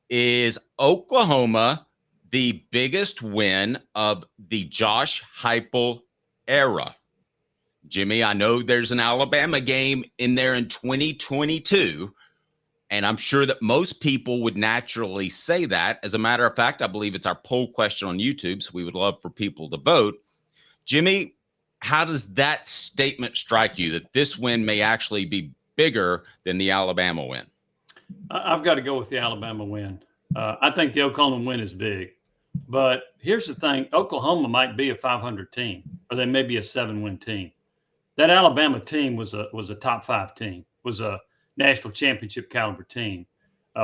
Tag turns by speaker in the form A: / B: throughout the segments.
A: Is Oklahoma the biggest win of the Josh Heupel era? Jimmy, I know there's an Alabama game in there in 2022, and I'm sure that most people would naturally say that. As a matter of fact, I believe it's our poll question on YouTube, so we would love for people to vote. Jimmy, how does that statement strike you, that this win may actually be bigger than the Alabama win?
B: I've got to go with the Alabama win. I think the Oklahoma win is big. But here's the thing. Oklahoma might be a 500 team, or they may be a 7-win team. That Alabama team was a top 5 team, was a national championship caliber team.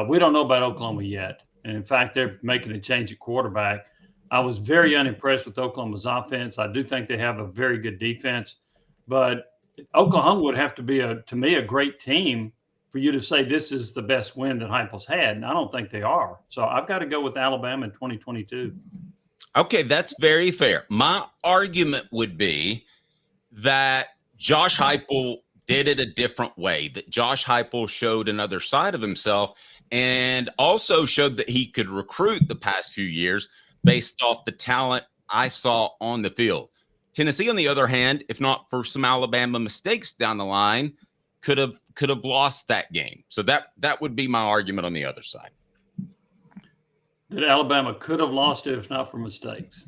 B: We don't know about Oklahoma yet. And in fact, they're making a change at quarterback. I was very unimpressed with Oklahoma's offense. I do think they have a very good defense. But Oklahoma would have to be, to me, a great team for you to say this is the best win that Heupel's had. And I don't think they are. So I've got to go with Alabama in 2022.
A: Okay, that's very fair. My argument would be that Josh Heupel did it a different way, that Josh Heupel showed another side of himself and also showed that he could recruit the past few years based off the talent I saw on the field. Tennessee, on the other hand, if not for some Alabama mistakes down the line, could have lost that game. So that would be my argument on the other side.
B: That Alabama could have lost it if not for mistakes.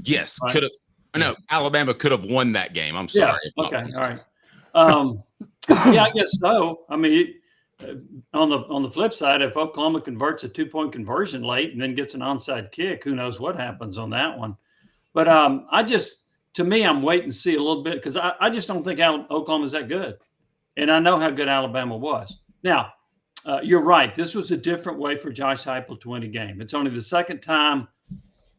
A: Yes, right. Could have. No, Alabama could have won that game. I'm sorry.
B: Yeah. Okay. All right. Yeah, I guess so. I mean, on the flip side, if Oklahoma converts a 2-point conversion late and then gets an onside kick, who knows what happens on that one? But to me, I'm waiting to see a little bit because I just don't think Oklahoma's that good. And I know how good Alabama was. Now, you're right. This was a different way for Josh Heupel to win a game. It's only the second time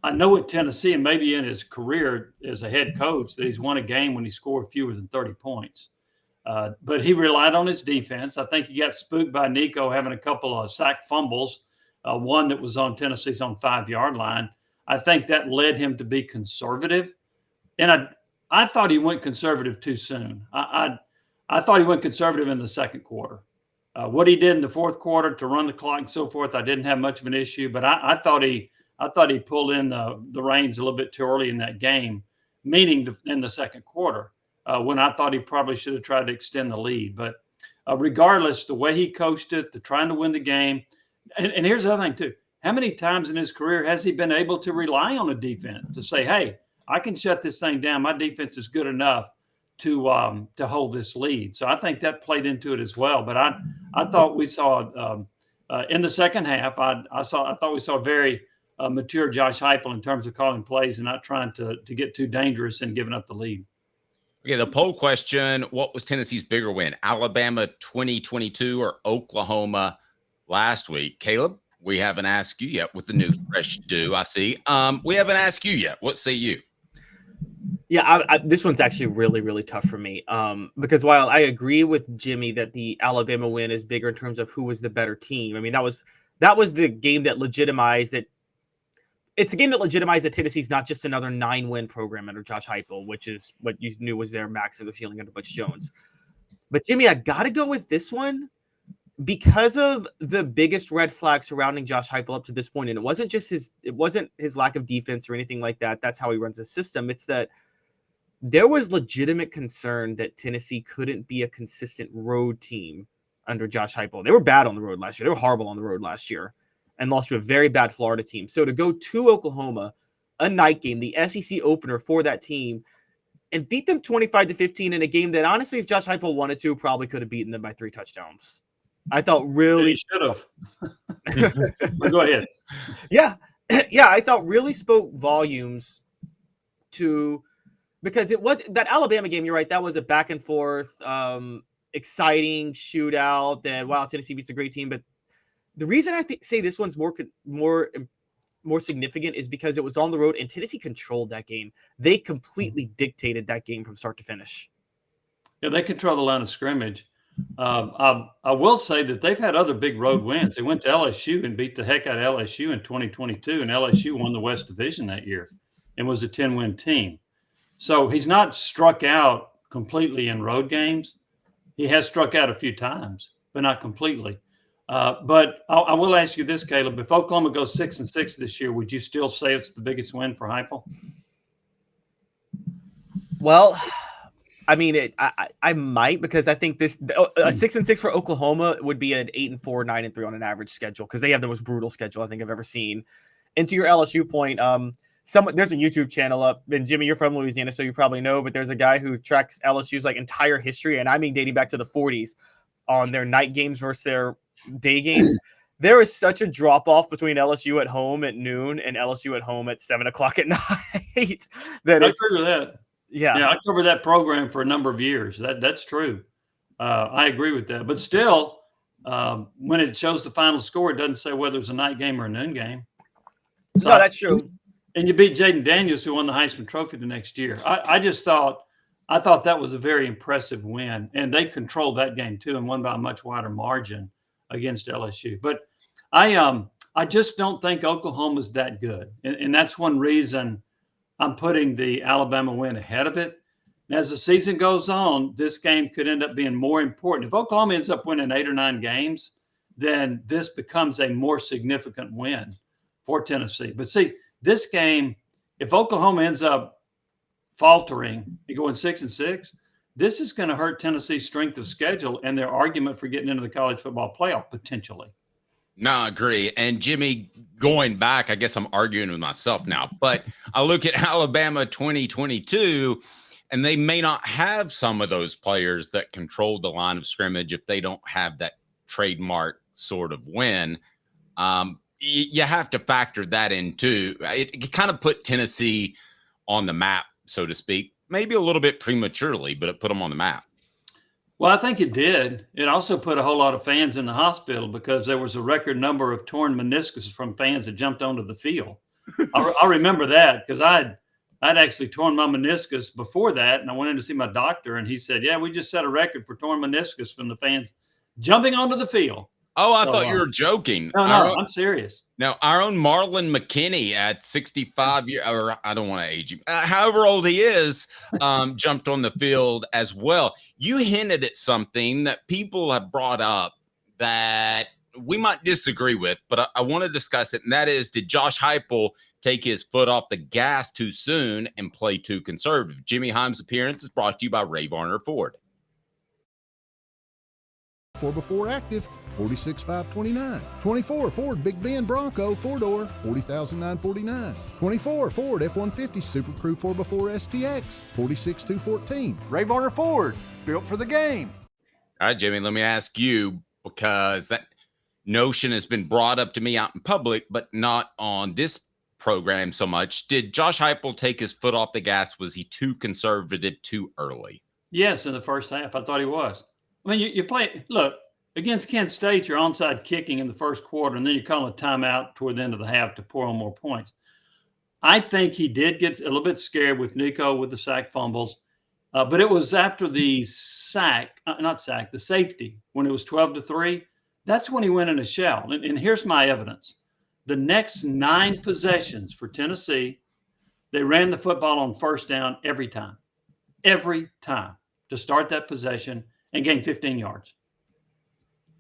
B: I know at Tennessee, and maybe in his career as a head coach, that he's won a game when he scored fewer than 30 points. But he relied on his defense. I think he got spooked by Nico having a couple of sack fumbles, one that was on Tennessee's own 5-yard line. I think that led him to be conservative. And I thought he went conservative too soon. I thought he went conservative in the second quarter. What he did in the fourth quarter to run the clock and so forth, I didn't have much of an issue. But I thought he pulled in the reins a little bit too early in that game, meaning in the second quarter, when I thought he probably should have tried to extend the lead. But regardless, the way he coached it, the trying to win the game. And here's the other thing, too. How many times in his career has he been able to rely on a defense to say, hey, I can shut this thing down. My defense is good enough to hold this lead. So I think that played into it as well. But I thought we saw in the second half, I thought we saw a very mature Josh Heupel in terms of calling plays and not trying to get too dangerous and giving up the lead.
A: Okay, the poll question, what was Tennessee's bigger win? Alabama 2022 or Oklahoma last week? Caleb, we haven't asked you yet with the new fresh do, I see. We haven't asked you yet. What say you?
C: Yeah, this one's actually really, really tough for me because while I agree with Jimmy that the Alabama win is bigger in terms of who was the better team, I mean, that was the game that legitimized that. It's a game that legitimized that Tennessee's not just another 9-win program under Josh Heupel, which is what you knew was their max of the ceiling under Butch Jones. But Jimmy, I got to go with this one because of the biggest red flag surrounding Josh Heupel up to this point. And it wasn't his lack of defense or anything like that. That's how he runs the system. It's that there was legitimate concern that Tennessee couldn't be a consistent road team under Josh Heupel. They were bad on the road last year. They were horrible on the road last year and lost to a very bad Florida team. So to go to Oklahoma, a night game, the SEC opener for that team, and beat them 25-15 in a game that honestly, if Josh Heupel wanted to, probably could have beaten them by 3 touchdowns. I thought really
B: should have. Go ahead.
C: Yeah, I thought really spoke volumes to because it was that Alabama game. You're right. That was a back and forth, exciting shootout. That wow, Tennessee beats a great team. But the reason I say this one's more significant is because it was on the road and Tennessee controlled that game. They completely dictated that game from start to finish.
B: Yeah, they control the line of scrimmage. I will say that they've had other big road wins. They went to LSU and beat the heck out of LSU in 2022, and LSU won the West Division that year and was a 10-win team. So he's not struck out completely in road games. He has struck out a few times, but not completely. But I will ask you this, Caleb. If Oklahoma goes 6-6 this year, would you still say it's the biggest win for Heupel?
C: Well, I mean, I might, because I think a 6-6 for Oklahoma would be an 8-4, 9-3 on an average schedule, because they have the most brutal schedule I think I've ever seen. And to your LSU point, there's a YouTube channel up, and Jimmy, you're from Louisiana, so you probably know, but there's a guy who tracks LSU's like entire history, and I mean dating back to the 40s, on their night games versus their day games. There is such a drop off between LSU at home at noon and LSU at home at 7 o'clock at night that
B: I
C: it's
B: agree with that.
C: Yeah,
B: I covered that program for a number of years. That's true. I agree with that. But still, when it shows the final score, it doesn't say whether it's a night game or a noon game. So
C: no, that's true.
B: And you beat Jaden Daniels, who won the Heisman Trophy the next year. I thought that was a very impressive win, and they controlled that game too and won by a much wider margin against LSU. But I just don't think Oklahoma's that good, and that's one reason I'm putting the Alabama win ahead of it. And as the season goes on, this game could end up being more important. If Oklahoma ends up winning 8 or 9 games, then this becomes a more significant win for Tennessee. But see, this game, if Oklahoma ends up faltering and going 6-6, this is going to hurt Tennessee's strength of schedule and their argument for getting into the college football playoff potentially.
A: No, I agree. And Jimmy, going back, I guess I'm arguing with myself now, but I look at Alabama 2022, and they may not have some of those players that control the line of scrimmage if they don't have that trademark sort of win. You have to factor that in too. It kind of put Tennessee on the map, so to speak, maybe a little bit prematurely, but it put them on the map.
B: Well, I think it did. It also put a whole lot of fans in the hospital because there was a record number of torn meniscus from fans that jumped onto the field. I remember that because I'd actually torn my meniscus before that, and I went in to see my doctor, and he said, "Yeah, we just set a record for torn meniscus from the fans jumping onto the field."
A: Oh, I thought you were joking.
B: No, I'm serious.
A: Now, our own Marlon McKinney at 65 years, or I don't want to age him, however old he is, jumped on the field as well. You hinted at something that people have brought up that we might disagree with, but I want to discuss it, and that is, did Josh Heupel take his foot off the gas too soon and play too conservative? Jimmy Hyams' appearance is brought to you by Varner Ford.
D: 4x4 Active, $46,529. 24 Ford Big Bend Bronco 4-door, $40,949. 24 Ford F-150 Super Crew 4x4 STX, $46,214.
E: Varner Ford, built for the game.
A: All right, Jimmy, let me ask you, because that notion has been brought up to me out in public, but not on this program so much. Did Josh Heupel take his foot off the gas? Was he too conservative too early?
B: Yes, in the first half, I thought he was. I mean, you play, look, against Kent State, you're onside kicking in the first quarter, and then you call a timeout toward the end of the half to pour on more points. I think he did get a little bit scared with Nico with the sack fumbles, but it was after the the safety, when it was 12-3. That's when he went in a shell. And here's my evidence. The next 9 possessions for Tennessee, they ran the football on first down every time to start that possession and gain 15 yards.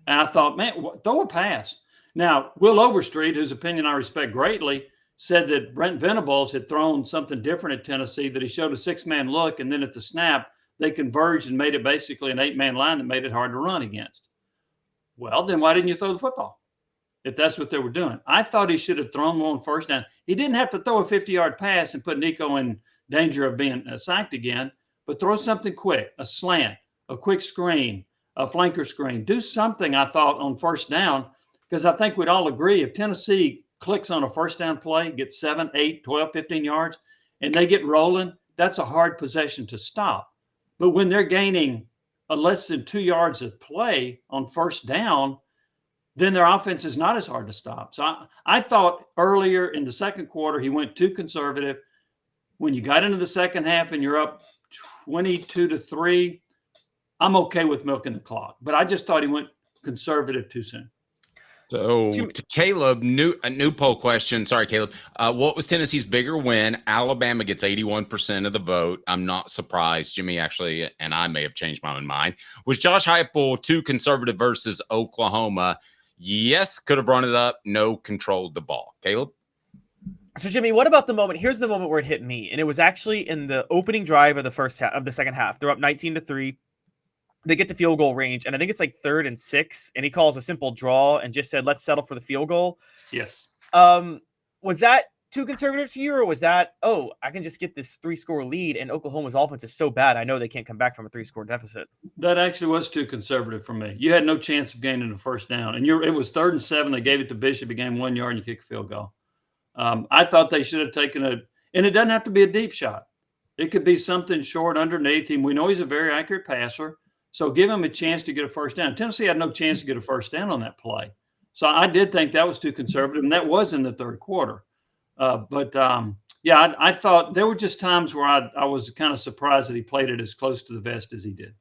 B: And I thought, man, throw a pass. Now, Will Overstreet, whose opinion I respect greatly, said that Brent Venables had thrown something different at Tennessee, that he showed a 6-man look, and then at the snap, they converged and made it basically an 8-man line that made it hard to run against. Well, then why didn't you throw the football if that's what they were doing? I thought he should have thrown one first down. He didn't have to throw a 50-yard pass and put Nico in danger of being sacked again, but throw something quick, a slant, a quick screen, a flanker screen. Do something, I thought, on first down, because I think we'd all agree if Tennessee clicks on a first down play, gets 7, 8, 12, 15 yards, and they get rolling, that's a hard possession to stop. But when they're gaining less than 2 yards of play on first down, then their offense is not as hard to stop. So I thought earlier in the second quarter, he went too conservative. When you got into the second half and you're up 22-3, I'm okay with milking the clock, but I just thought he went conservative too soon.
A: So to Caleb, a new poll question. Sorry, Caleb. What was Tennessee's bigger win? Alabama gets 81% of the vote. I'm not surprised. Jimmy actually, and I may have changed my own mind. Was Josh Heupel too conservative versus Oklahoma? Yes, could have run it up. No, controlled the ball. Caleb?
C: So Jimmy, what about the moment? Here's the moment where it hit me, and it was actually in the opening drive of the second half. They're up 19-3. They get to field goal range, and I think it's like 3rd and 6, and he calls a simple draw and just said, "Let's settle for the field goal."
B: Yes.
C: Was that too conservative to you, or was that, oh, I can just get this 3-score lead, and Oklahoma's offense is so bad, I know they can't come back from a 3-score deficit?
B: That actually was too conservative for me. You had no chance of gaining the first down, and it was 3rd and 7. They gave it to Bishop. He gained 1 yard, and you kick a field goal. I thought they should have taken and it doesn't have to be a deep shot. It could be something short underneath him. We know he's a very accurate passer, so give him a chance to get a first down. Tennessee had no chance to get a first down on that play. So I did think that was too conservative, and that was in the third quarter. I thought there were just times where I was kind of surprised that he played it as close to the vest as he did.